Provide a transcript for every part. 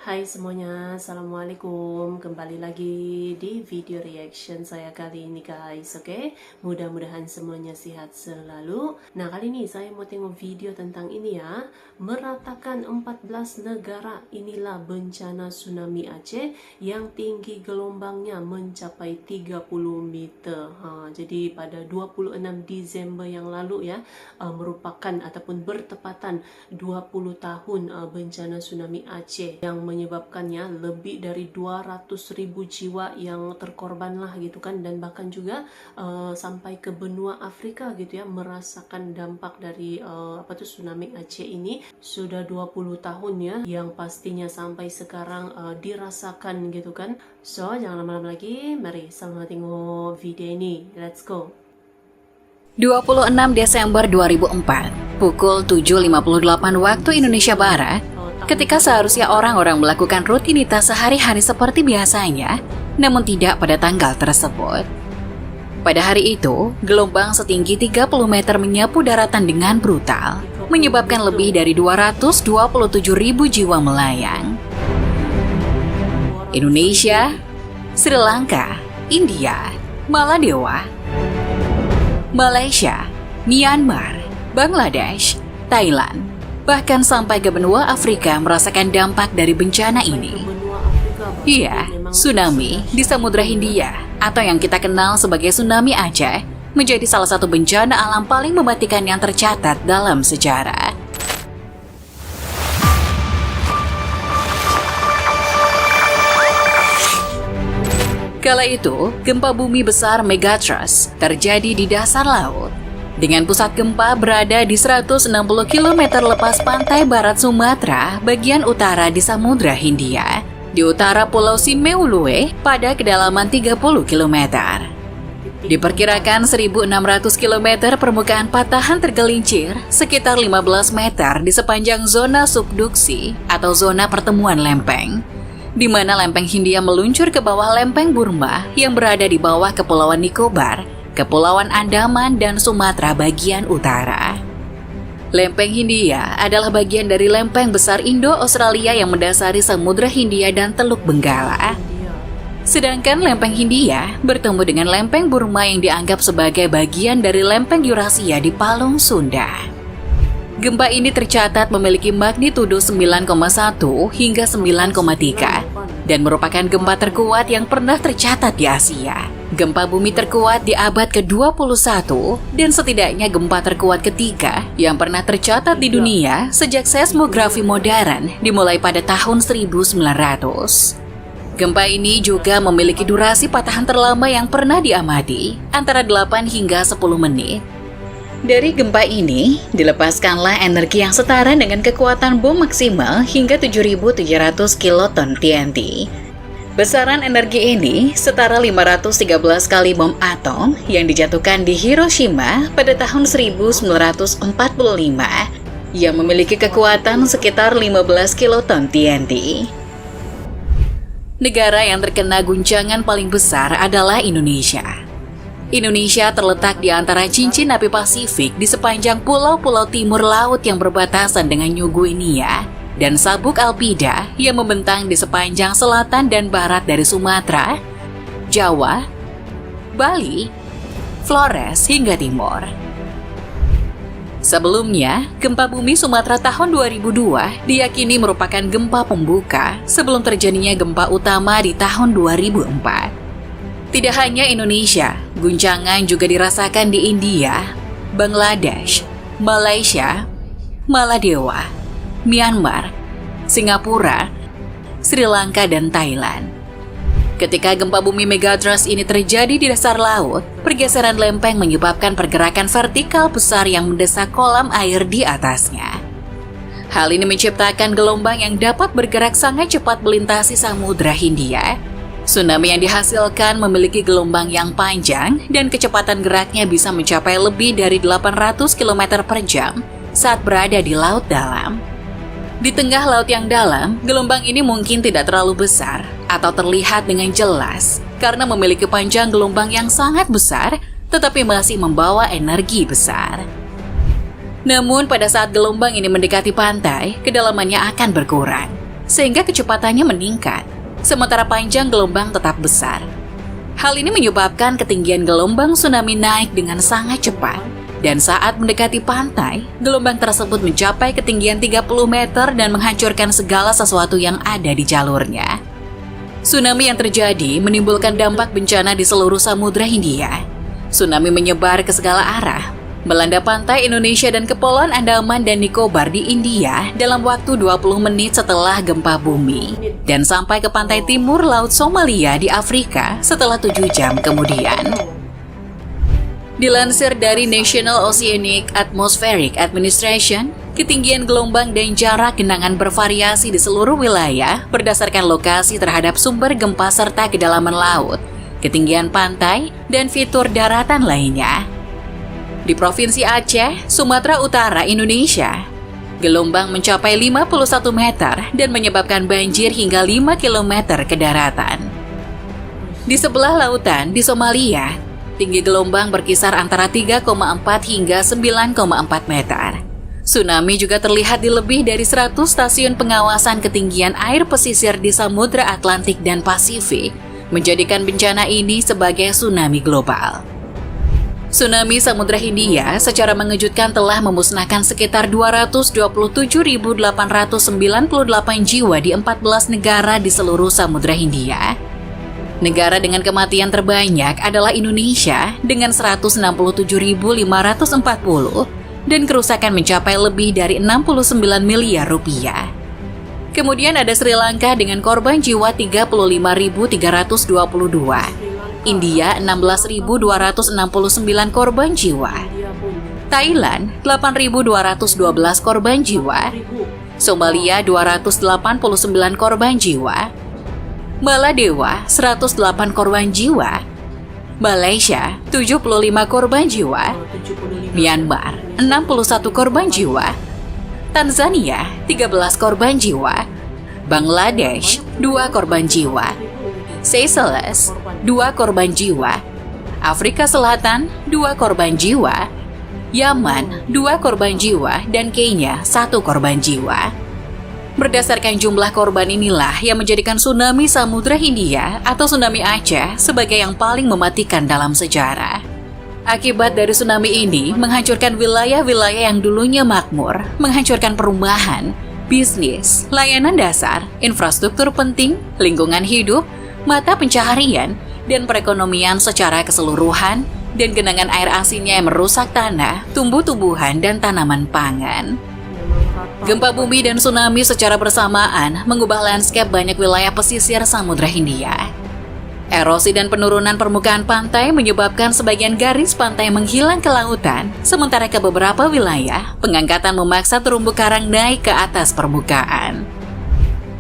Hai semuanya, Assalamualaikum. Kembali lagi di video reaction saya kali ini guys, oke? Mudah-mudahan semuanya sehat selalu. Nah, kali ini saya mau tengok video tentang ini ya. Meratakan 14 negara, inilah bencana tsunami Aceh yang tinggi gelombangnya mencapai 30 meter. Jadi pada 26 Desember yang lalu ya, merupakan ataupun bertepatan 20 tahun bencana tsunami Aceh yang menyebabkannya lebih dari 200.000 jiwa yang terkorban lah gitu kan, dan bahkan juga sampai ke benua Afrika gitu ya, merasakan dampak dari tsunami Aceh ini. Sudah 20 tahun ya yang pastinya sampai sekarang dirasakan gitu kan. So jangan lama-lama lagi, mari sama tengok video ini, let's go. 26 Desember 2004, pukul 7.58 waktu Indonesia Barat, ketika seharusnya orang-orang melakukan rutinitas sehari-hari seperti biasanya, namun tidak pada tanggal tersebut. Pada hari itu, gelombang setinggi 30 meter menyapu daratan dengan brutal, menyebabkan lebih dari 227.000 jiwa melayang. Indonesia, Sri Lanka, India, Maladewa, Malaysia, Myanmar, Bangladesh, Thailand, bahkan sampai ke benua Afrika merasakan dampak dari bencana ini. Iya, tsunami di Samudra Hindia atau yang kita kenal sebagai tsunami Aceh menjadi salah satu bencana alam paling mematikan yang tercatat dalam sejarah. Kala itu, gempa bumi besar Megatrust terjadi di dasar laut, dengan pusat gempa berada di 160 km lepas pantai barat Sumatera, bagian utara di Samudra Hindia, di utara Pulau Simeulue pada kedalaman 30 km. Diperkirakan 1.600 km permukaan patahan tergelincir sekitar 15 meter di sepanjang zona subduksi atau zona pertemuan lempeng, di mana lempeng Hindia meluncur ke bawah lempeng Burma yang berada di bawah Kepulauan Nicobar, Kepulauan Andaman, dan Sumatera bagian utara. Lempeng Hindia adalah bagian dari lempeng besar Indo-Australia yang mendasari Samudra Hindia dan Teluk Benggala. Sedangkan lempeng Hindia bertemu dengan lempeng Burma yang dianggap sebagai bagian dari lempeng Eurasia di Palung Sunda. Gempa ini tercatat memiliki magnitudo 9,1 hingga 9,3 dan merupakan gempa terkuat yang pernah tercatat di Asia. Gempa bumi terkuat di abad ke-21 dan setidaknya gempa terkuat ketiga yang pernah tercatat di dunia sejak seismografi modern dimulai pada tahun 1900. Gempa ini juga memiliki durasi patahan terlama yang pernah diamati, antara 8 hingga 10 menit. Dari gempa ini, dilepaskanlah energi yang setara dengan kekuatan bom maksimal hingga 7.700 kiloton TNT. Besaran energi ini setara 513 kali bom atom yang dijatuhkan di Hiroshima pada tahun 1945 yang memiliki kekuatan sekitar 15 kiloton TNT. Negara yang terkena guncangan paling besar adalah Indonesia. Indonesia terletak di antara cincin api Pasifik di sepanjang pulau-pulau timur laut yang berbatasan dengan New Guinea dan Sabuk Alpida yang membentang di sepanjang selatan dan barat dari Sumatera, Jawa, Bali, Flores hingga timur. Sebelumnya, gempa bumi Sumatera tahun 2002 diyakini merupakan gempa pembuka sebelum terjadinya gempa utama di tahun 2004. Tidak hanya Indonesia, guncangan juga dirasakan di India, Bangladesh, Malaysia, Maladewa, Myanmar, Singapura, Sri Lanka, dan Thailand. Ketika gempa bumi Megatrust ini terjadi di dasar laut, pergeseran lempeng menyebabkan pergerakan vertikal besar yang mendesak kolam air di atasnya. Hal ini menciptakan gelombang yang dapat bergerak sangat cepat melintasi Samudra Hindia. Tsunami yang dihasilkan memiliki gelombang yang panjang dan kecepatan geraknya bisa mencapai lebih dari 800 km per jam saat berada di laut dalam. Di tengah laut yang dalam, gelombang ini mungkin tidak terlalu besar atau terlihat dengan jelas karena memiliki panjang gelombang yang sangat besar tetapi masih membawa energi besar. Namun pada saat gelombang ini mendekati pantai, kedalamannya akan berkurang, sehingga kecepatannya meningkat, sementara panjang gelombang tetap besar. Hal ini menyebabkan ketinggian gelombang tsunami naik dengan sangat cepat, dan saat mendekati pantai, gelombang tersebut mencapai ketinggian 30 meter dan menghancurkan segala sesuatu yang ada di jalurnya. Tsunami yang terjadi menimbulkan dampak bencana di seluruh Samudra Hindia. Tsunami menyebar ke segala arah, melanda pantai Indonesia dan Kepulauan Andaman dan Nicobar di India dalam waktu 20 menit setelah gempa bumi, dan sampai ke pantai timur Laut Somalia di Afrika setelah 7 jam kemudian. Dilansir dari National Oceanic Atmospheric Administration, ketinggian gelombang dan jarak genangan bervariasi di seluruh wilayah berdasarkan lokasi terhadap sumber gempa serta kedalaman laut, ketinggian pantai, dan fitur daratan lainnya. Di Provinsi Aceh, Sumatera Utara, Indonesia, gelombang mencapai 51 meter dan menyebabkan banjir hingga 5 km ke daratan. Di sebelah lautan, di Somalia, tinggi gelombang berkisar antara 3,4 hingga 9,4 meter. Tsunami juga terlihat di lebih dari 100 stasiun pengawasan ketinggian air pesisir di Samudra Atlantik dan Pasifik, menjadikan bencana ini sebagai tsunami global. Tsunami Samudra Hindia secara mengejutkan telah memusnahkan sekitar 227.898 jiwa di 14 negara di seluruh Samudra Hindia. Negara dengan kematian terbanyak adalah Indonesia dengan 167.540 dan kerusakan mencapai lebih dari 69 miliar rupiah. Kemudian ada Sri Lanka dengan korban jiwa 35.322. India 16.269 korban jiwa, Thailand 8.212 korban jiwa, Somalia 289 korban jiwa, Maladewa 108 korban jiwa, Malaysia 75 korban jiwa, Myanmar 61 korban jiwa, Tanzania 13 korban jiwa, Bangladesh 2 korban jiwa, Seychelles 2 korban jiwa, Afrika Selatan 2 korban jiwa, Yaman 2 korban jiwa, dan Kenya 1 korban jiwa. Berdasarkan jumlah korban inilah yang menjadikan tsunami Samudra Hindia atau tsunami Aceh sebagai yang paling mematikan dalam sejarah. Akibat dari tsunami ini menghancurkan wilayah-wilayah yang dulunya makmur, menghancurkan perumahan, bisnis, layanan dasar, infrastruktur penting, lingkungan hidup, mata pencaharian, dan perekonomian secara keseluruhan, dan genangan air asinnya yang merusak tanah, tumbuh-tumbuhan, dan tanaman pangan. Gempa bumi dan tsunami secara bersamaan mengubah lanskap banyak wilayah pesisir Samudra Hindia. Erosi dan penurunan permukaan pantai menyebabkan sebagian garis pantai menghilang ke lautan, sementara ke beberapa wilayah, pengangkatan memaksa terumbu karang naik ke atas permukaan.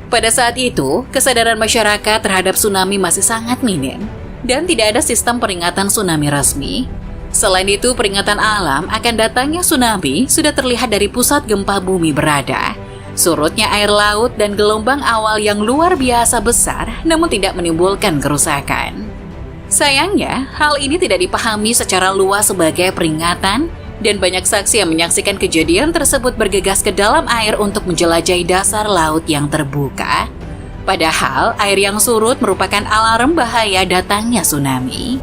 Pada saat itu, kesadaran masyarakat terhadap tsunami masih sangat minim, dan tidak ada sistem peringatan tsunami resmi. Selain itu, peringatan alam akan datangnya tsunami sudah terlihat dari pusat gempa bumi berada. Surutnya air laut dan gelombang awal yang luar biasa besar, namun tidak menimbulkan kerusakan. Sayangnya, hal ini tidak dipahami secara luas sebagai peringatan, dan banyak saksi yang menyaksikan kejadian tersebut bergegas ke dalam air untuk menjelajahi dasar laut yang terbuka. Padahal, air yang surut merupakan alarm bahaya datangnya tsunami.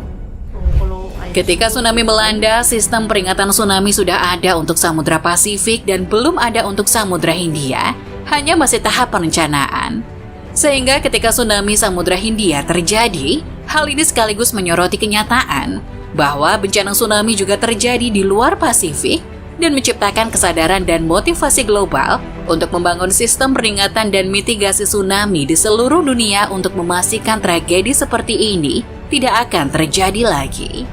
Ketika tsunami melanda, sistem peringatan tsunami sudah ada untuk Samudra Pasifik dan belum ada untuk Samudra Hindia, hanya masih tahap perencanaan. Sehingga ketika tsunami Samudra Hindia terjadi, hal ini sekaligus menyoroti kenyataan bahwa bencana tsunami juga terjadi di luar Pasifik dan menciptakan kesadaran dan motivasi global untuk membangun sistem peringatan dan mitigasi tsunami di seluruh dunia untuk memastikan tragedi seperti ini tidak akan terjadi lagi.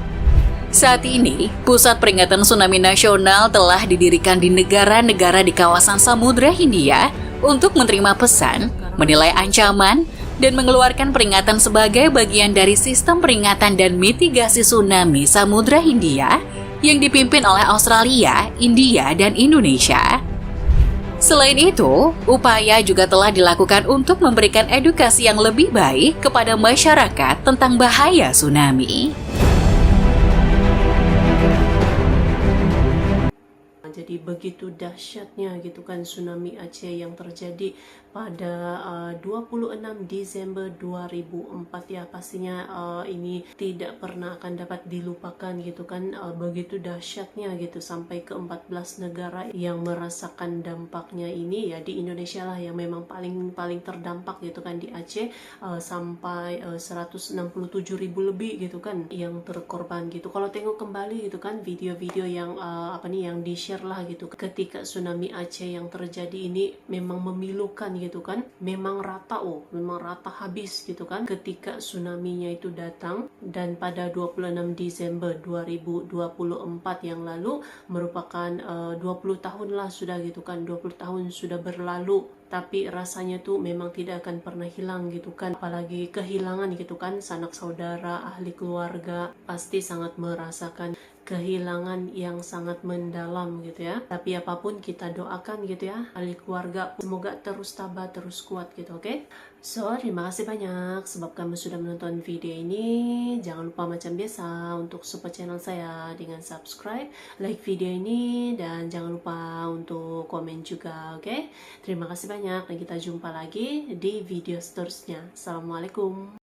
Saat ini, Pusat Peringatan Tsunami Nasional telah didirikan di negara-negara di kawasan Samudra Hindia untuk menerima pesan, menilai ancaman, dan mengeluarkan peringatan sebagai bagian dari sistem peringatan dan mitigasi tsunami Samudra Hindia yang dipimpin oleh Australia, India, dan Indonesia. Selain itu, upaya juga telah dilakukan untuk memberikan edukasi yang lebih baik kepada masyarakat tentang bahaya tsunami. Jadi Jadi begitu dahsyatnya gitu kan tsunami Aceh yang terjadi pada 26 Desember 2004 ya. Pastinya ini tidak pernah akan dapat dilupakan gitu kan. Begitu dahsyatnya gitu, sampai ke 14 negara yang merasakan dampaknya ini ya. Di Indonesia lah yang memang paling terdampak gitu kan, di Aceh sampai 167.000 lebih gitu kan yang terkorban gitu. Kalau tengok kembali gitu kan video-video yang yang di share lah gitu ketika tsunami Aceh yang terjadi ini, memang memilukan gitu kan. Memang rata habis gitu kan ketika tsunami-nya itu datang. Dan pada 26 Desember 2024 yang lalu merupakan 20 tahun lah sudah gitu kan, 20 tahun sudah berlalu, tapi rasanya tuh memang tidak akan pernah hilang gitu kan. Apalagi kehilangan gitu kan sanak saudara, ahli keluarga, pasti sangat merasakan kehilangan yang sangat mendalam gitu ya. Tapi apapun kita doakan gitu ya, ahli keluarga semoga terus tabah, terus kuat gitu, oke? So, terima kasih banyak sebab kamu sudah menonton video ini. Jangan lupa macam biasa untuk support channel saya dengan subscribe, like video ini, dan jangan lupa untuk komen juga, oke? Terima kasih banyak dan kita jumpa lagi di video seterusnya. Assalamualaikum.